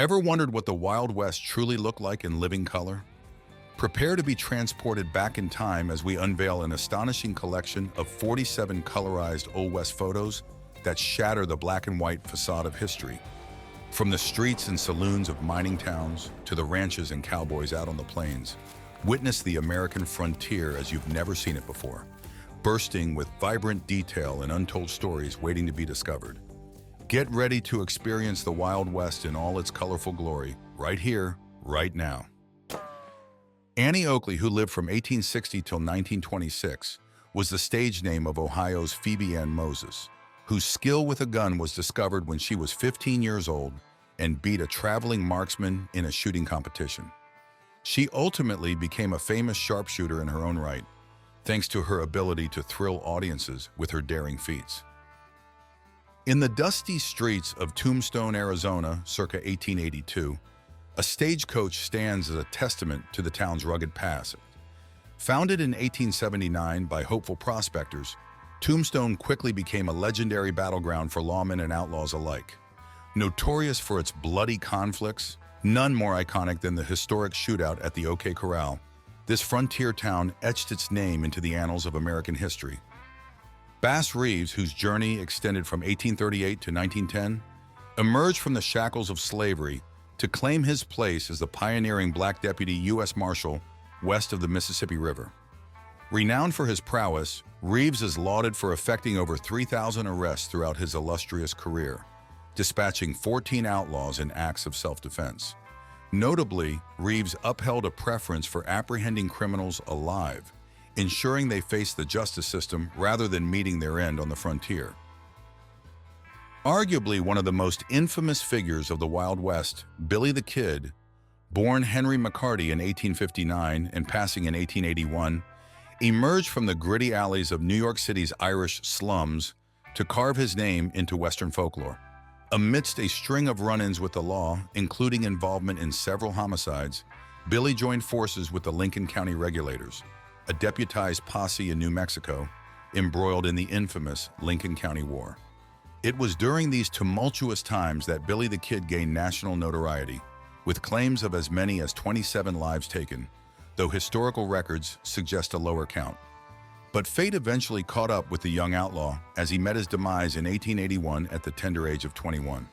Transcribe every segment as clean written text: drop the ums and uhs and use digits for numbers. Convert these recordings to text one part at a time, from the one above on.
Ever wondered what the Wild West truly looked like in living color? Prepare to be transported back in time as we unveil an astonishing collection of 47 colorized Old West photos that shatter the black and white facade of history. From the streets and saloons of mining towns to the ranches and cowboys out on the plains, witness the American frontier as you've never seen it before, bursting with vibrant detail and untold stories waiting to be discovered. Get ready to experience the Wild West in all its colorful glory, right here, right now. Annie Oakley, who lived from 1860 till 1926, was the stage name of Ohio's Phoebe Ann Moses, whose skill with a gun was discovered when she was 15 years old and beat a traveling marksman in a shooting competition. She ultimately became a famous sharpshooter in her own right, thanks to her ability to thrill audiences with her daring feats. In the dusty streets of Tombstone, Arizona, circa 1882, a stagecoach stands as a testament to the town's rugged past. Founded in 1879 by hopeful prospectors, Tombstone quickly became a legendary battleground for lawmen and outlaws alike. Notorious for its bloody conflicts, none more iconic than the historic shootout at the Oakley Corral, this frontier town etched its name into the annals of American history. Bass Reeves, whose journey extended from 1838 to 1910, emerged from the shackles of slavery to claim his place as the pioneering black deputy U.S. Marshal west of the Mississippi River. Renowned for his prowess, Reeves is lauded for effecting over 3,000 arrests throughout his illustrious career, dispatching 14 outlaws in acts of self-defense. Notably, Reeves upheld a preference for apprehending criminals alive, ensuring they face the justice system rather than meeting their end on the frontier. Arguably one of the most infamous figures of the Wild West, Billy the Kid, born Henry McCarty in 1859 and passing in 1881, emerged from the gritty alleys of New York City's Irish slums to carve his name into Western folklore. Amidst a string of run-ins with the law, including involvement in several homicides, Billy joined forces with the Lincoln County Regulators, a deputized posse in New Mexico, embroiled in the infamous Lincoln County War. It was during these tumultuous times that Billy the Kid gained national notoriety, with claims of as many as 27 lives taken, though historical records suggest a lower count. But fate eventually caught up with the young outlaw as he met his demise in 1881 at the tender age of 21.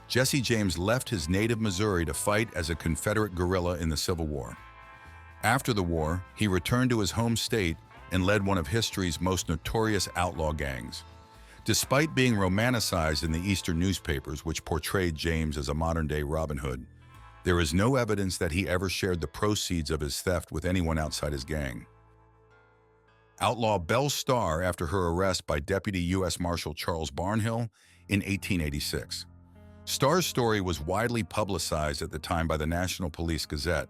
Jesse James left his native Missouri to fight as a Confederate guerrilla in the Civil War. After the war, he returned to his home state and led one of history's most notorious outlaw gangs. Despite being romanticized in the Eastern newspapers, which portrayed James as a modern-day Robin Hood, there is no evidence that he ever shared the proceeds of his theft with anyone outside his gang. Outlaw Belle Starr after her arrest by Deputy U.S. Marshal Charles Barnhill in 1886. Starr's story was widely publicized at the time by the National Police Gazette,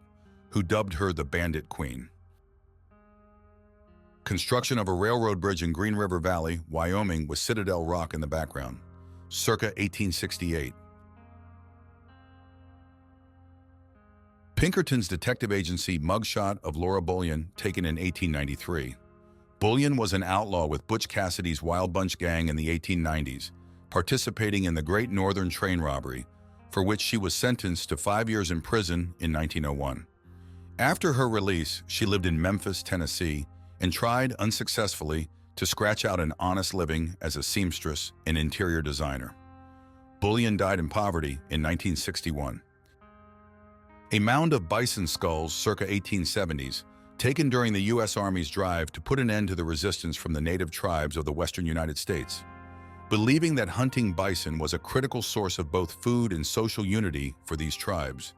who dubbed her the Bandit Queen. Construction of a railroad bridge in Green River Valley, Wyoming, with Citadel Rock in the background, circa 1868. Pinkerton's detective agency mugshot of Laura Bullion, taken in 1893. Bullion was an outlaw with Butch Cassidy's Wild Bunch gang in the 1890s, participating in the Great Northern Train robbery, for which she was sentenced to 5 years in prison in 1901. After her release, she lived in Memphis, Tennessee, and tried, unsuccessfully, to scratch out an honest living as a seamstress and interior designer. Bullion died in poverty in 1961. A mound of bison skulls circa 1870s, taken during the U.S. Army's drive to put an end to the resistance from the native tribes of the western United States. Believing that hunting bison was a critical source of both food and social unity for these tribes,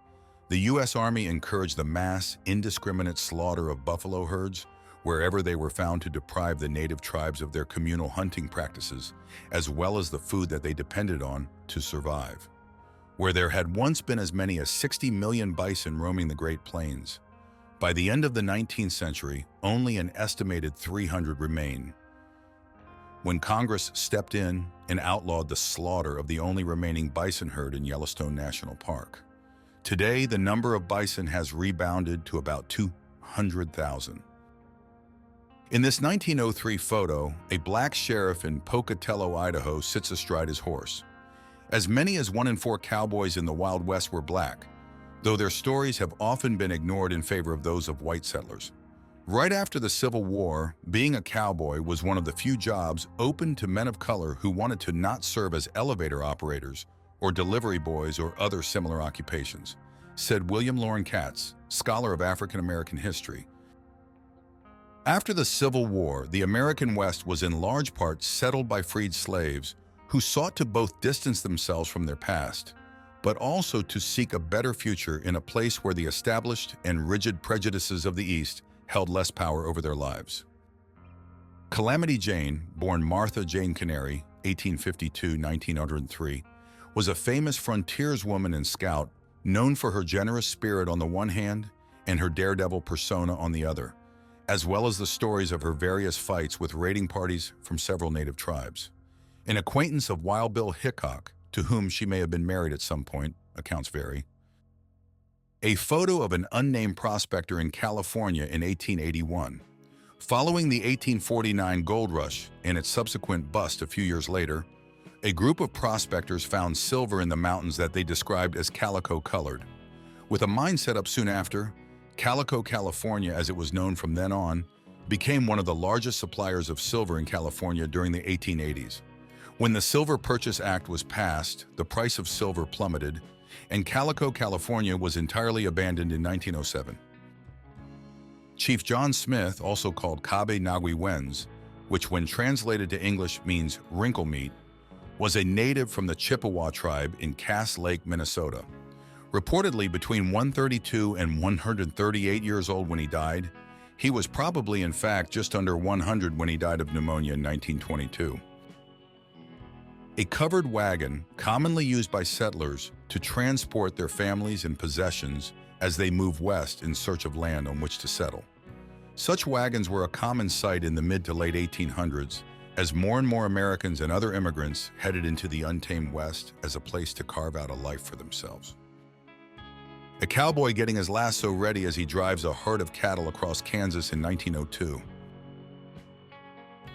the U.S. Army encouraged the mass, indiscriminate slaughter of buffalo herds wherever they were found to deprive the native tribes of their communal hunting practices, as well as the food that they depended on to survive. Where there had once been as many as 60 million bison roaming the Great Plains, by the end of the 19th century, only an estimated 300 remain. When Congress stepped in and outlawed the slaughter of the only remaining bison herd in Yellowstone National Park. Today, the number of bison has rebounded to about 200,000. In this 1903 photo, a black sheriff in Pocatello, Idaho, sits astride his horse. As many as 1 in 4 cowboys in the Wild West were black, though their stories have often been ignored in favor of those of white settlers. Right after the Civil War, being a cowboy was one of the few jobs open to men of color who wanted to not serve as elevator operators or delivery boys or other similar occupations, said William Loren Katz, scholar of African American history. After the Civil War, the American West was in large part settled by freed slaves who sought to both distance themselves from their past, but also to seek a better future in a place where the established and rigid prejudices of the East held less power over their lives. Calamity Jane, born Martha Jane Canary, 1852–1903, was a famous frontierswoman and scout known for her generous spirit on the one hand and her daredevil persona on the other, as well as the stories of her various fights with raiding parties from several native tribes. An acquaintance of Wild Bill Hickok, to whom she may have been married at some point, accounts vary. A photo of an unnamed prospector in California in 1881. Following the 1849 gold rush and its subsequent bust a few years later, a group of prospectors found silver in the mountains that they described as calico-colored. With a mine set up soon after, Calico, California, as it was known from then on, became one of the largest suppliers of silver in California during the 1880s. When the Silver Purchase Act was passed, the price of silver plummeted, and Calico, California was entirely abandoned in 1907. Chief John Smith, also called Kabe Nagui Wens, which when translated to English means wrinkle meat, was a native from the Chippewa tribe in Cass Lake, Minnesota. Reportedly between 132 and 138 years old when he died, he was probably in fact just under 100 when he died of pneumonia in 1922. A covered wagon, commonly used by settlers to transport their families and possessions as they move west in search of land on which to settle. Such wagons were a common sight in the mid to late 1800s as more and more Americans and other immigrants headed into the untamed West as a place to carve out a life for themselves. A cowboy getting his lasso ready as he drives a herd of cattle across Kansas in 1902.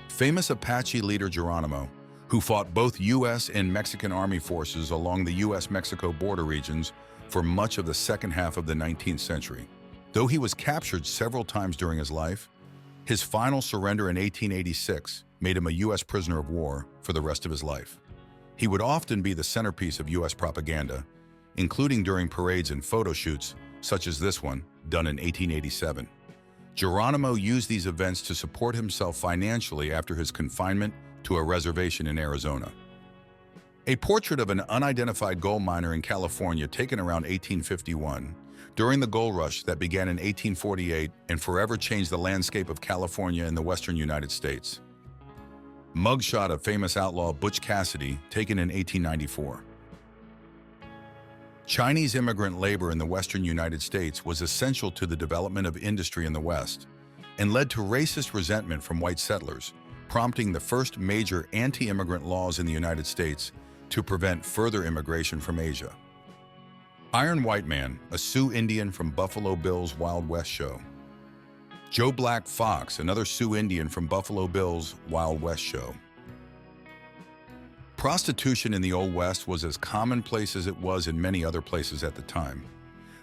Famous Apache leader Geronimo, who fought both U.S. and Mexican Army forces along the U.S.-Mexico border regions for much of the second half of the 19th century. Though he was captured several times during his life, his final surrender in 1886 made him a U.S. prisoner of war for the rest of his life. He would often be the centerpiece of U.S. propaganda, including during parades and photo shoots, such as this one, done in 1887. Geronimo used these events to support himself financially after his confinement to a reservation in Arizona. A portrait of an unidentified gold miner in California taken around 1851, during the gold rush that began in 1848 and forever changed the landscape of California in the western United States. Mugshot of famous outlaw Butch Cassidy, taken in 1894. Chinese immigrant labor in the western United States was essential to the development of industry in the West and led to racist resentment from white settlers, prompting the first major anti-immigrant laws in the United States to prevent further immigration from Asia. Iron White Man, a Sioux Indian from Buffalo Bill's Wild West show. Joe Black Fox, another Sioux Indian from Buffalo Bill's Wild West show. Prostitution in the Old West was as commonplace as it was in many other places at the time,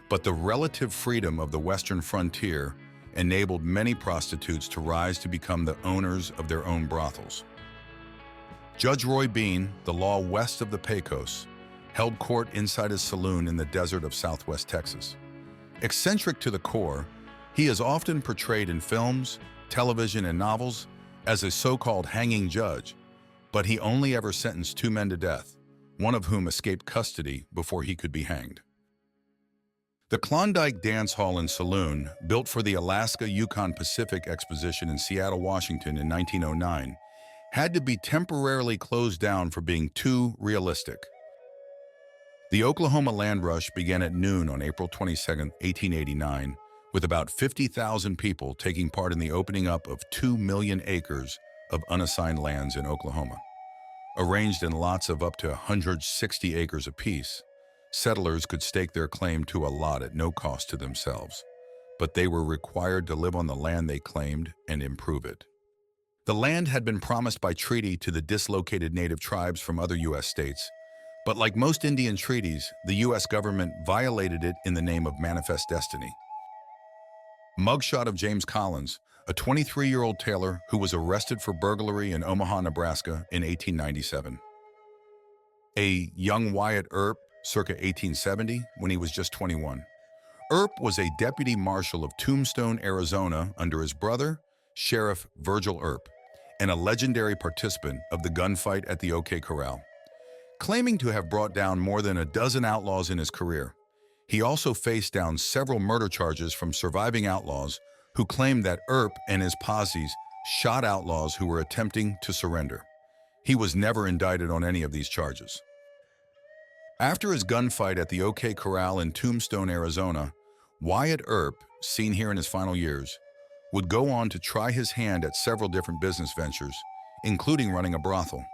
but the relative freedom of the western frontier enabled many prostitutes to rise to become the owners of their own brothels. Judge Roy Bean, the law west of the Pecos, held court inside his saloon in the desert of southwest Texas. Eccentric to the core, he is often portrayed in films, television, and novels as a so-called hanging judge, but he only ever sentenced 2 men to death, one of whom escaped custody before he could be hanged. The Klondike Dance Hall and Saloon, built for the Alaska-Yukon Pacific Exposition in Seattle, Washington in 1909, had to be temporarily closed down for being too realistic. The Oklahoma land rush began at noon on April 22, 1889, with about 50,000 people taking part in the opening up of 2 million acres of unassigned lands in Oklahoma. Arranged in lots of up to 160 acres apiece, settlers could stake their claim to a lot at no cost to themselves, but they were required to live on the land they claimed and improve it. The land had been promised by treaty to the dislocated native tribes from other U.S. states, But like most Indian treaties, the U.S. government violated it in the name of Manifest Destiny. Mugshot of James Collins, a 23-year-old tailor who was arrested for burglary in Omaha, Nebraska in 1897. A young Wyatt Earp, circa 1870, when he was just 21. Earp was a deputy marshal of Tombstone, Arizona, under his brother, Sheriff Virgil Earp, and a legendary participant of the gunfight at the OK Corral. Claiming to have brought down more than a dozen outlaws in his career, he also faced down several murder charges from surviving outlaws who claimed that Earp and his posses shot outlaws who were attempting to surrender. He was never indicted on any of these charges. After his gunfight at the OK Corral in Tombstone, Arizona, Wyatt Earp, seen here in his final years, would go on to try his hand at several different business ventures, including running a brothel.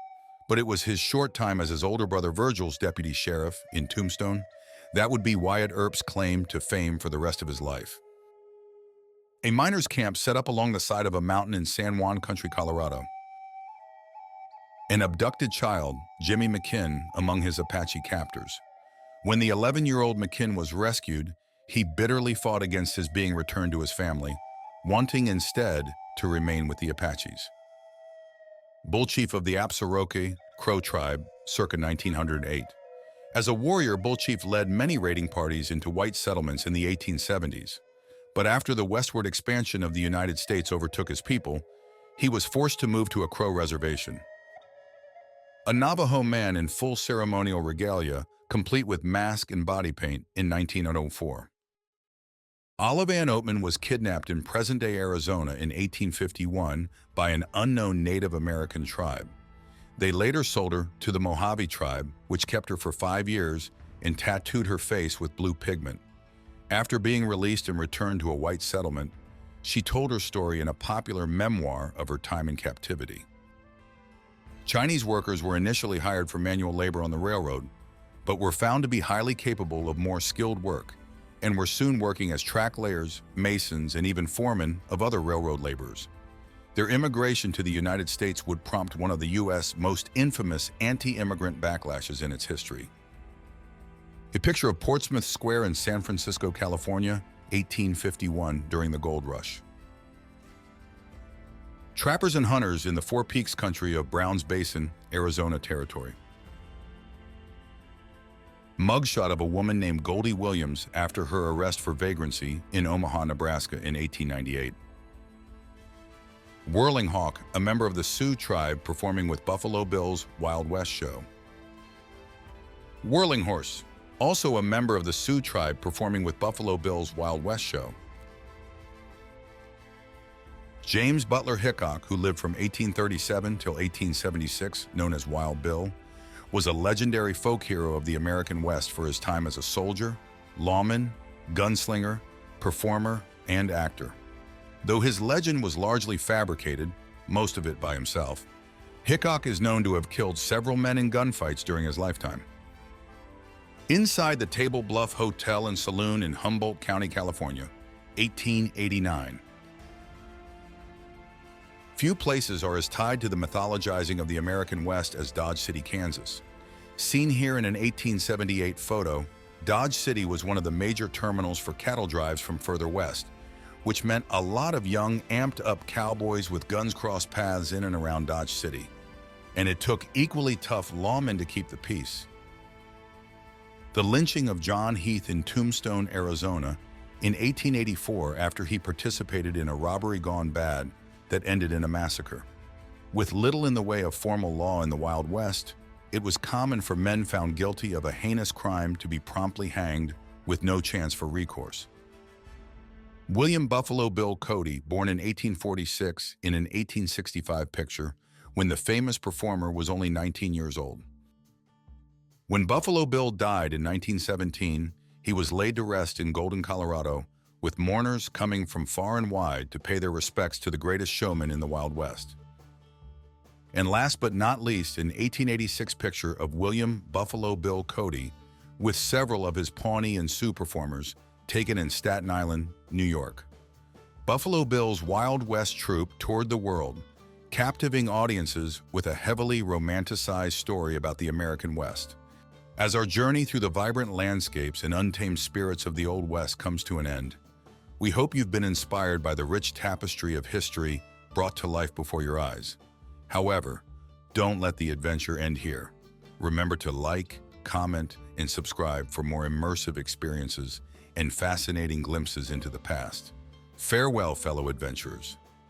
But it was his short time as his older brother Virgil's deputy sheriff in Tombstone that would be Wyatt Earp's claim to fame for the rest of his life. A miners' camp set up along the side of a mountain in San Juan Country, Colorado. An abducted child, Jimmy McKinn, among his Apache captors. When the 11-year-old McKinn was rescued, he bitterly fought against his being returned to his family, wanting instead to remain with the Apaches. Bull chief of the Absaroka Crow tribe, circa 1908. As a warrior, Bull Chief led many raiding parties into white settlements in the 1870s. But after the westward expansion of the United States overtook his people, he was forced to move to a Crow reservation. A Navajo man in full ceremonial regalia, complete with mask and body paint, in 1904. Olive Ann Oatman was kidnapped in present-day Arizona in 1851 by an unknown Native American tribe. They later sold her to the Mojave tribe, which kept her for 5 years and tattooed her face with blue pigment. After being released and returned to a white settlement, she told her story in a popular memoir of her time in captivity. Chinese workers were initially hired for manual labor on the railroad, but were found to be highly capable of more skilled work, and were soon working as track layers, masons, and even foremen of other railroad laborers. Their immigration to the United States would prompt one of the U.S. most infamous anti-immigrant backlashes in its history. A picture of Portsmouth Square in San Francisco, California, 1851, during the Gold Rush. Trappers and hunters in the Four Peaks country of Browns Basin, Arizona Territory. Mugshot of a woman named Goldie Williams after her arrest for vagrancy in Omaha, Nebraska in 1898. Whirling Hawk, a member of the Sioux tribe performing with Buffalo Bill's Wild West show. Whirling Horse, also a member of the Sioux tribe performing with Buffalo Bill's Wild West show. James Butler Hickok, who lived from 1837 till 1876, known as Wild Bill, was a legendary folk hero of the American West for his time as a soldier, lawman, gunslinger, performer, and actor. Though his legend was largely fabricated, most of it by himself, Hickok is known to have killed several men in gunfights during his lifetime. Inside the Table Bluff Hotel and Saloon in Humboldt County, California, 1889. Few places are as tied to the mythologizing of the American West as Dodge City, Kansas. Seen here in an 1878 photo, Dodge City was one of the major terminals for cattle drives from further west, which meant a lot of young, amped-up cowboys with guns crossed paths in and around Dodge City. And it took equally tough lawmen to keep the peace. The lynching of John Heath in Tombstone, Arizona, in 1884 after he participated in a robbery gone bad that ended in a massacre. With little in the way of formal law in the Wild West, it was common for men found guilty of a heinous crime to be promptly hanged with no chance for recourse. William Buffalo Bill Cody, born in 1846 in an 1865 picture, when the famous performer was only 19 years old. When Buffalo Bill died in 1917, he was laid to rest in Golden, Colorado, with mourners coming from far and wide to pay their respects to the greatest showman in the Wild West. And last but not least, an 1886 picture of William Buffalo Bill Cody with several of his Pawnee and Sioux performers taken in Staten Island, New York. Buffalo Bill's Wild West troupe toured the world, captivating audiences with a heavily romanticized story about the American West. As our journey through the vibrant landscapes and untamed spirits of the Old West comes to an end, we hope you've been inspired by the rich tapestry of history brought to life before your eyes. However, don't let the adventure end here. Remember to like, comment, and subscribe for more immersive experiences and fascinating glimpses into the past. Farewell, fellow adventurers.